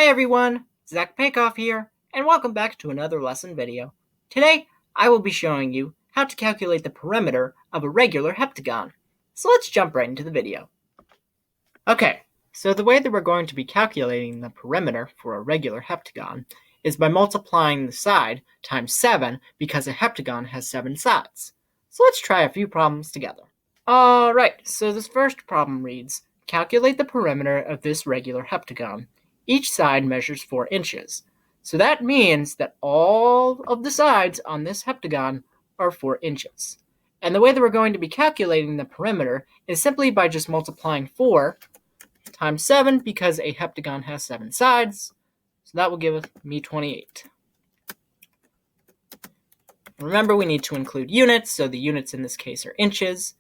Hi everyone, Paikoff here, and welcome back to another lesson video. Today, I will be showing you how to calculate the perimeter of a regular heptagon. So let's jump right into the video. Okay, so the way that we're going to be calculating the perimeter for a regular heptagon is by multiplying the side times 7 because a heptagon has 7 sides. So let's try a few problems together. Alright, so this first problem reads, calculate the perimeter of this regular heptagon. Each side measures 4 inches. So that means that all of the sides on this heptagon are 4 inches. And the way that we're going to be calculating the perimeter is simply by just multiplying 4 times 7 because a heptagon has 7 sides. So that will give me 28. Remember, we need to include units, so the units in this case are inches.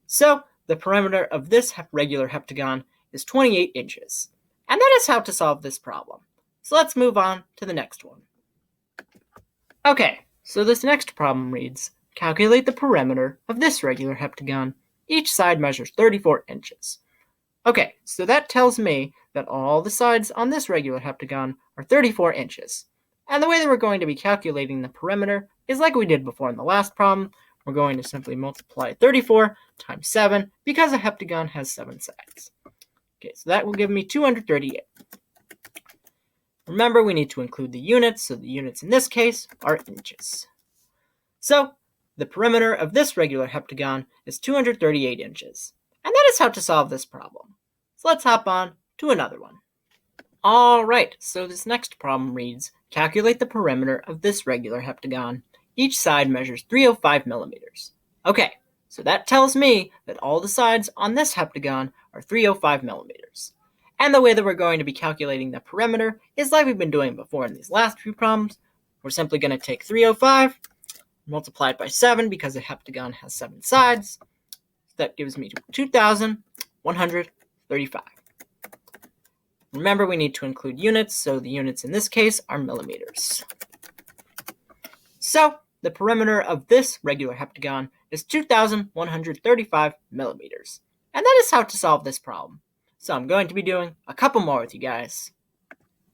So the perimeter of this regular heptagon is 28 inches. And that is how to solve this problem. So let's move on to the next one. Okay, so this next problem reads, calculate the perimeter of this regular heptagon. Each side measures 34 inches. Okay, so that tells me that all the sides on this regular heptagon are 34 inches. And the way that we're going to be calculating the perimeter is like we did before in the last problem. We're going to simply multiply 34 times 7 because a heptagon has 7 sides. Okay, so that will give me 238. Remember, we need to include the units, so the units in this case are inches. So, the perimeter of this regular heptagon is 238 inches. And that is how to solve this problem. So let's hop on to another one. Alright, so this next problem reads, calculate the perimeter of this regular heptagon. Each side measures 305 millimeters. Okay, so that tells me that all the sides on this heptagon are 305 millimeters. And the way that we're going to be calculating the perimeter is like we've been doing before in these last few problems. We're simply going to take 305, multiply it by 7 because the heptagon has 7 sides. So that gives me 2,135. Remember, we need to include units, so the units in this case are millimeters. So, the perimeter of this regular heptagon is 2,135 millimeters. And that is how to solve this problem. So I'm going to be doing a couple more with you guys.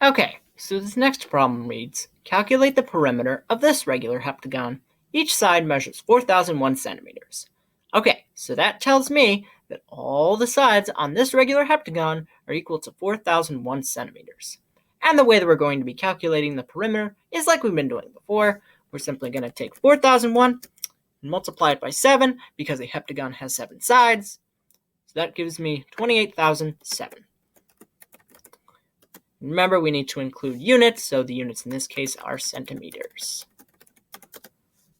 Okay, so this next problem reads, calculate the perimeter of this regular heptagon. Each side measures 4,001 centimeters. Okay, so that tells me that all the sides on this regular heptagon are equal to 4,001 centimeters. And the way that we're going to be calculating the perimeter is like we've been doing before. We're simply going to take 4,001 and multiply it by 7 because a heptagon has 7 sides. So that gives me 28,007. Remember, we need to include units, so the units in this case are centimeters.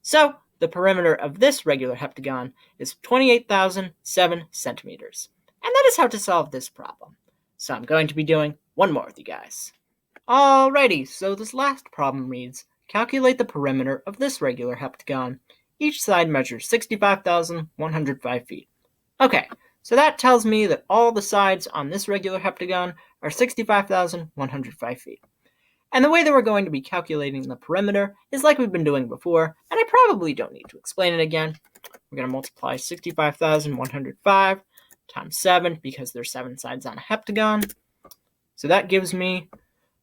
So the perimeter of this regular heptagon is 28,007 centimeters. And that is how to solve this problem. So I'm going to be doing one more with you guys. Alrighty, so this last problem reads, calculate the perimeter of this regular heptagon. Each side measures 65,105 feet. Okay, so that tells me that all the sides on this regular heptagon are 65,105 feet. And the way that we're going to be calculating the perimeter is like we've been doing before, and I probably don't need to explain it again. We're going to multiply 65,105 times 7 because there's 7 sides on a heptagon. So that gives me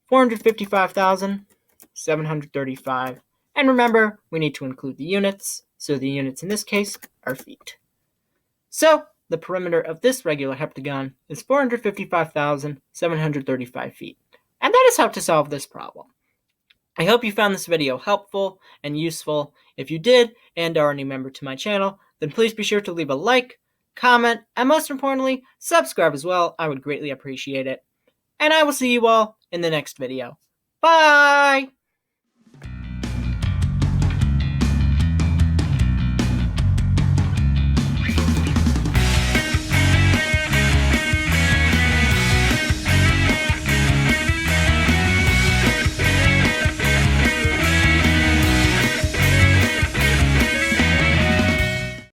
455,735. And remember, we need to include the units, so the units in this case are feet. So the perimeter of this regular heptagon is 455,735 feet. And that is how to solve this problem. I hope you found this video helpful and useful. If you did and are a new member to my channel, then please be sure to leave a like, comment, and most importantly, subscribe as well. I would greatly appreciate it. And I will see you all in the next video. Bye!